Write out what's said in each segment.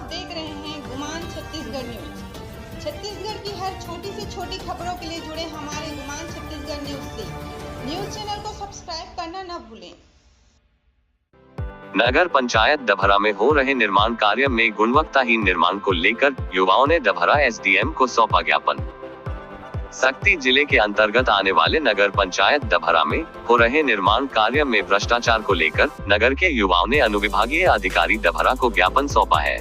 देख रहे हैं गुमान छत्तीसगढ़ न्यूज। छत्तीसगढ़ की हर छोटी से छोटी खबरों के लिए जुड़े हमारे गुमान छत्तीसगढ़ न्यूज से। न्यूज चैनल को सब्सक्राइब करना न भूलें। नगर पंचायत डभरा में हो रहे निर्माण कार्य में गुणवत्ताहीन निर्माण को लेकर युवाओं ने डभरा एसडीएम को सौंपा ज्ञापन। सक्ती जिले के अंतर्गत आने वाले नगर पंचायत डभरा में हो रहे निर्माण कार्य में भ्रष्टाचार को लेकर नगर के युवाओं ने अनुविभागीय अधिकारी डभरा को ज्ञापन सौंपा है।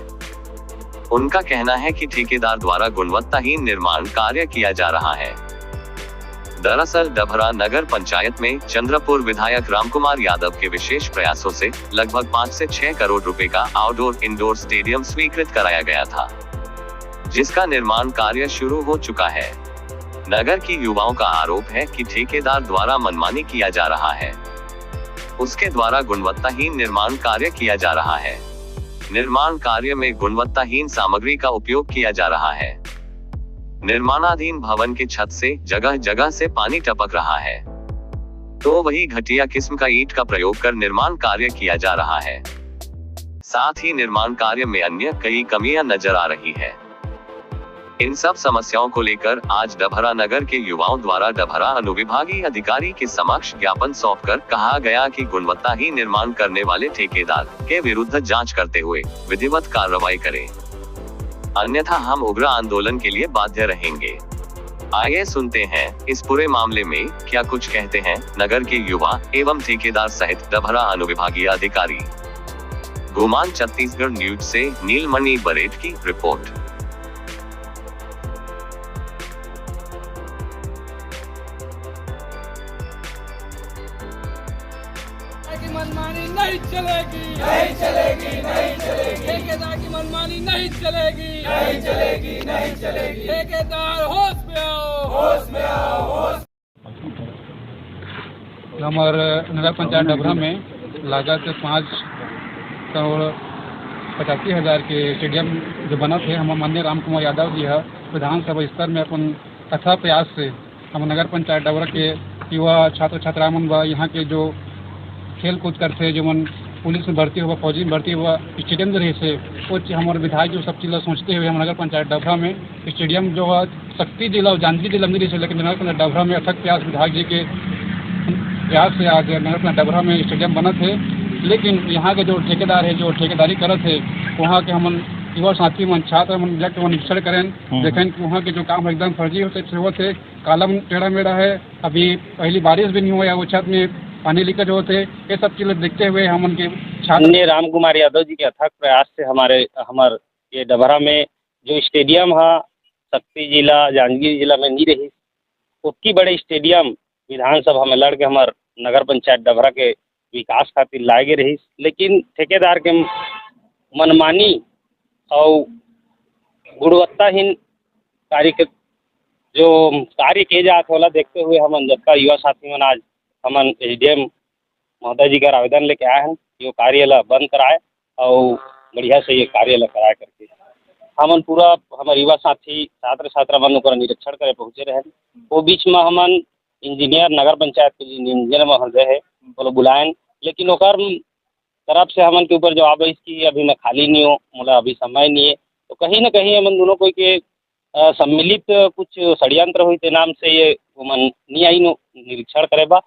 उनका कहना है कि ठेकेदार द्वारा गुणवत्ताहीन निर्माण कार्य किया जा रहा है। दरअसल डभरा नगर पंचायत में चंद्रपुर विधायक रामकुमार यादव के विशेष प्रयासों से लगभग 5 से 6 करोड़ रुपए का आउटडोर इंडोर स्टेडियम स्वीकृत कराया गया था, जिसका निर्माण कार्य शुरू हो चुका है। नगर की युवाओं का आरोप है कि ठेकेदार द्वारा मनमानी किया जा रहा है। उसके द्वारा गुणवत्ताहीन निर्माण कार्य किया जा रहा है। निर्माण कार्य में गुणवत्ताहीन सामग्री का उपयोग किया जा रहा है। निर्माणाधीन भवन के छत से जगह जगह से पानी टपक रहा है, तो वही घटिया किस्म का ईंट का प्रयोग कर निर्माण कार्य किया जा रहा है। साथ ही निर्माण कार्य में अन्य कई कमियां नजर आ रही है। इन सब समस्याओं को लेकर आज डभरा नगर के युवाओं द्वारा डभरा अनुविभागीय अधिकारी के समक्ष ज्ञापन सौंपकर कहा गया कि गुणवत्ताहीन निर्माण करने वाले ठेकेदार के विरुद्ध जांच करते हुए विधिवत कार्रवाई करें, अन्यथा हम उग्र आंदोलन के लिए बाध्य रहेंगे। आइए सुनते हैं इस पूरे मामले में क्या कुछ कहते हैं नगर के युवा एवं ठेकेदार सहित डभरा अनुविभागीय अधिकारी। गुमान छत्तीसगढ़ न्यूज से नीलमणि बरेट की रिपोर्ट। मनमानी नहीं चलेगी, नहीं चलेगी, नहीं चलेगी। ठेकेदार की मनमानी नहीं चलेगी, नहीं चलेगी, नहीं चलेगी। ठेकेदार होश में आओ, होश में आओ, होश। हमारे नगर पंचायत डभरा में लागत 5 करोड़ 85,000 के स्टेडियम जो बना थे, हम माननीय रामकुमार यादव जी है विधानसभा स्तर में अपन कथा प्रयास से हम नगर पंचायत डभरा के युवा छात्र छात्राओं व यहाँ के जो खेल कूद करते जो मन पुलिस में भर्ती हुआ, फौजी में भर्ती हुआ, स्टेडियम जो रहे से वो हमारे विधायक जो सब चीज़ सोचते हुए हम नगर पंचायत डभरा में स्टेडियम जो है सक्ती जिला और जांजगीर जिला में रही, लेकिन नगर पंचायत डभरा में अथक प्रयास विधायक जी के प्रयास से आज नगर पंचायत डभरा में स्टेडियम बना थे। लेकिन यहाँ के जो ठेकेदार है जो ठेकेदारी करत है, वहाँ के हम युवा साथी मन छात्र मन जाके वहाँ निरीक्षण करें, देखें कि वहाँ के जो काम एकदम फर्जी होते कालम टेढ़ा मेढ़ा है। अभी पहली बारिश भी नहीं हुआ है, वो छत में पानी लीकेज होते, ये सब चीज़ें देखते हुए हम उनके छात्र रामकुमार यादव जी के अथक प्रयास से हमारे ये डभरा में जो स्टेडियम है सक्ती जिला जांजगीर जिला में नहीं रही, उतनी बड़े स्टेडियम विधानसभा में लड़ के हमारे नगर पंचायत डभरा के विकास खातिर लाए गए रही। लेकिन ठेकेदार के मनमानी और गुणवत्ताहीन कार्य किए जाते वाला देखते हुए हम जबका युवा साथी मन आज हमन एसडीएम महोदय जी का आवेदन लेके आए हैं, ये कार्य ला बंद कराए और बढ़िया से ये कार्य ला कराए करके हमन पूरा हमारे युवा साथी छात्र छात्रा मन ओकर निरीक्षण करे पहुँचे रहे। वो बीच में हमन इंजीनियर नगर पंचायत के इंजीनियर महोदय है वो बुलाएं, लेकिन ओकर तरफ से हमन के ऊपर जवाब है कि अभी मैं खाली नहीं हूँ, मतलब अभी समय नहीं है। तो कहीं न कहीं हमन दोनों कोई के सम्मिलित कुछ षड्यंत्र हुई के नाम से ये मन नहीं आई निरीक्षण करे बा।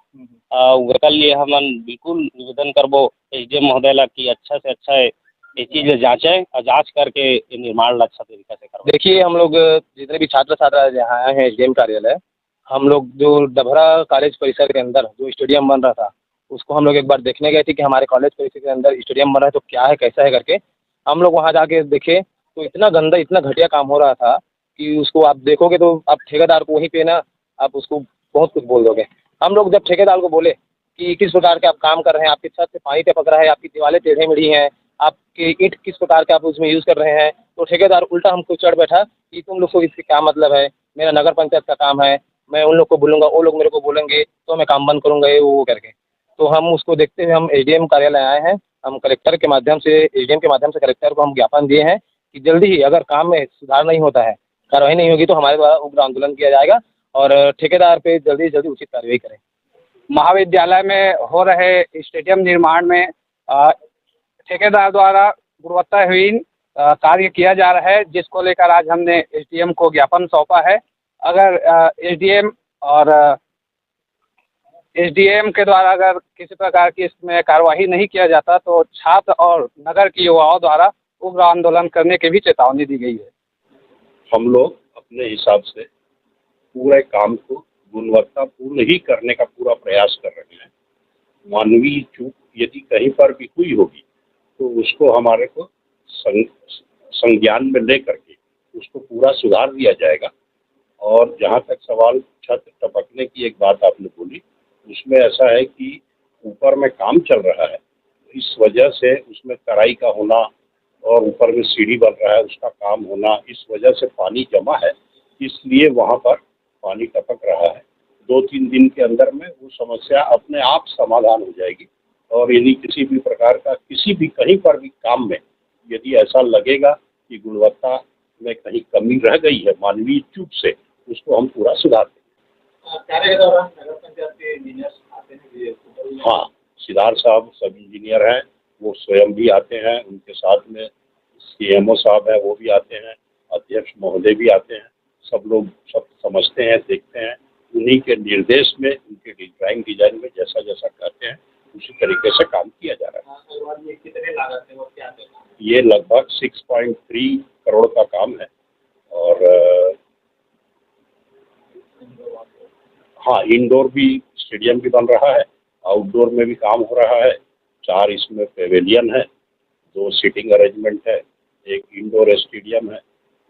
कल लिए हमन बिल्कुल निवेदन करबो एसडीएम महोदय ला कि अच्छा से अच्छा ये चीज़ जांचे और जांच करके निर्माण अच्छा तरीका से करवाए। देखिए, हम लोग जितने भी छात्र छात्रा यहाँ आए हैं एसडीएम कार्यालय, हम लोग जो डभरा कॉलेज परिसर के अंदर जो स्टेडियम बन रहा था उसको हम लोग एक बार देखने गए थे कि हमारे कॉलेज परिसर के अंदर स्टेडियम बन रहा है तो क्या है कैसा है करके। हम लोग वहाँ जाके देखे तो इतना गंदा इतना घटिया काम हो रहा था कि उसको आप देखोगे तो आप ठेकेदार को वहीं पे ना आप उसको बहुत कुछ बोल दोगे। हम लोग जब ठेकेदार को बोले कि किस प्रकार के आप काम कर रहे हैं, आपकी छत से पानी टपक रहा है, आपकी दीवारें टेढ़ी मेढ़ी हैं, आपकी ईंट किस प्रकार के आप उसमें यूज़ कर रहे हैं, तो ठेकेदार उल्टा हमको चढ़ बैठा कि तुम लोग को इससे क्या मतलब है, मेरा नगर पंचायत का काम है, मैं उन लोग को बोलूँगा, वो लोग मेरे को बोलेंगे तो मैं काम बंद करूँगा, ये वो करके। तो हम उसको देखते हुए हम एसडीएम कार्यालय आए हैं। हम कलेक्टर के माध्यम से एसडीएम के माध्यम से कलेक्टर को हम ज्ञापन दिए हैं कि जल्दी ही अगर काम में सुधार नहीं होता है, कार्रवाई नहीं होगी तो हमारे द्वारा उग्र आंदोलन किया जाएगा और ठेकेदार पे जल्दी से जल्दी उचित कार्रवाई करें। महाविद्यालय में हो रहे स्टेडियम निर्माण में ठेकेदार द्वारा गुणवत्ताहीन कार्य किया जा रहा है, जिसको लेकर आज हमने एसडीएम को ज्ञापन सौंपा है। अगर एसडीएम और एसडीएम के द्वारा अगर किसी प्रकार की इसमें कार्यवाही नहीं किया जाता तो छात्र और नगर के युवाओं द्वारा उग्र आंदोलन करने की भी चेतावनी दी गई है। हम लोग अपने हिसाब से पूरे काम को गुणवत्तापूर्ण ही करने का पूरा प्रयास कर रहे हैं। मानवीय चूक यदि कहीं पर भी हुई होगी तो उसको हमारे को संज्ञान में लेकर के उसको पूरा सुधार दिया जाएगा। और जहाँ तक सवाल छत टपकने की एक बात आपने बोली, उसमें ऐसा है कि ऊपर में काम चल रहा है, इस वजह से उसमें तराई का होना और ऊपर में सीढ़ी बन रहा है उसका काम होना, इस वजह से पानी जमा है, इसलिए वहाँ पर पानी टपक रहा है। 2-3 दिन के अंदर में वो समस्या अपने आप समाधान हो जाएगी। और यदि किसी भी प्रकार का किसी भी कहीं पर भी काम में यदि ऐसा लगेगा कि गुणवत्ता में कहीं कमी रह गई है मानवीय चूक से, उसको हम पूरा सुधार देंगे। कार्य के दौरान नगर पंचायत के इंजीनियर्स आते हैं? हाँ, सिद्धार्थ साहब सब इंजीनियर हैं, वो स्वयं भी आते हैं, उनके साथ में सीएमओ साहब हैं वो भी आते हैं, अध्यक्ष महोदय भी आते हैं। सब लोग सब समझते हैं, देखते हैं, उन्हीं के निर्देश में उनके ड्राइंग डिजाइन में जैसा जैसा कहते हैं उसी तरीके से काम किया जा रहा है। ये कितने लागत है और क्या है? ये लगभग 6.3 करोड़ का काम है। और हाँ, इंडोर भी स्टेडियम भी बन रहा है, आउटडोर में भी काम हो रहा है। 4 इसमें पेवेलियन है, 2 सीटिंग अरेंजमेंट है, एक इंडोर स्टेडियम है,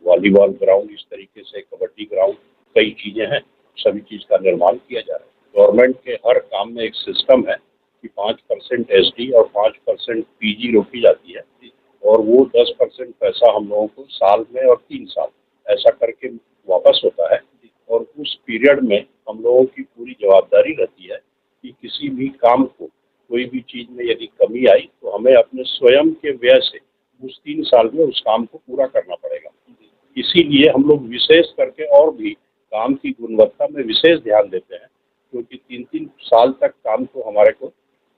वॉलीबॉल ग्राउंड, इस तरीके से कबड्डी ग्राउंड, कई चीज़ें हैं। सभी चीज़ का निर्माण किया जा रहा है। गवर्नमेंट के हर काम में एक सिस्टम है कि 5% एसडी और 5% पीजी रोकी जाती है, और वो 10% पैसा हम लोगों को साल में और 3 साल ऐसा करके वापस होता है। और उस पीरियड में हम लोगों की पूरी जवाबदारी रहती है कि किसी भी काम को, कोई भी चीज़ में यदि कमी आई तो हमें अपने स्वयं के व्यय से उस 3 साल में उस काम को पूरा करना पड़ेगा। इसीलिए हम लोग विशेष करके और भी काम की गुणवत्ता में विशेष ध्यान देते हैं, क्योंकि 3-3 साल तक काम को हमारे को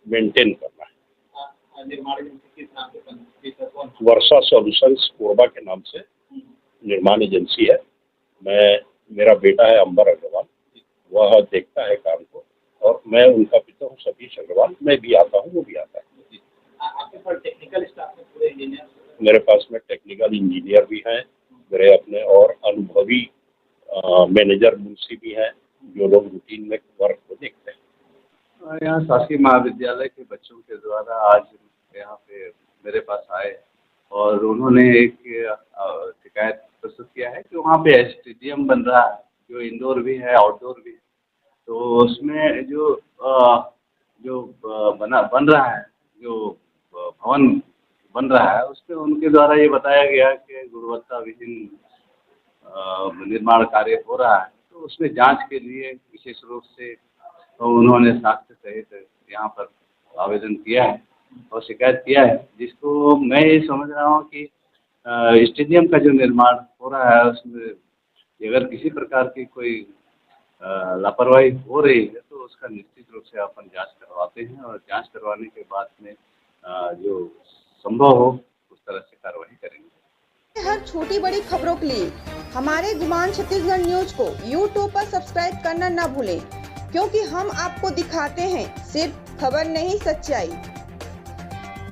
मेंटेन करना है। निर्माण किस नाम से? वर्षा सॉल्यूशंस कोरबा के नाम से निर्माण एजेंसी है। मेरा बेटा है अंबर अग्रवाल, वह देखता है काम को, और मैं उनका पिता हूँ सतीश अग्रवाल। मैं भी आता हूँ, वो भी आता है। आपके पास टेक्निकल स्टाफ में पूरे इंजीनियर? मेरे पास में टेक्निकल इंजीनियर भी हैं, मेरे अपने और अनुभवी मैनेजर मुंशी भी हैं, जो लोग रूटीन में वर्क को देखते हैं। यहाँ शासकीय महाविद्यालय के बच्चों के द्वारा आज यहाँ पे मेरे पास आए और उन्होंने एक शिकायत प्रस्तुत किया है कि वहाँ पे स्टेडियम बन रहा है, जो इंडोर भी है आउटडोर भी है। तो उसमें जो बन रहा है, जो भवन बन रहा है, उसमें उनके द्वारा ये बताया गया कि गुणवत्ता विहीन निर्माण कार्य हो रहा है। तो उसमें जांच के लिए विशेष रूप से तो उन्होंने साक्ष्य सहित यहाँ पर आवेदन किया है और शिकायत किया है, जिसको मैं ये समझ रहा हूँ कि स्टेडियम का जो निर्माण हो रहा है उसमें अगर किसी प्रकार की कोई लापरवाही हो रही है तो उसका निश्चित रूप से अपन जांच करवाते हैं, और जांच करवाने के बाद में जो संभव हो उस तरह से कार्रवाई करेंगे। हर छोटी बड़ी खबरों के लिए हमारे गुमान छत्तीसगढ़ न्यूज को YouTube पर सब्सक्राइब करना न भूलें, क्योंकि हम आपको दिखाते हैं सिर्फ खबर नहीं, सच्चाई।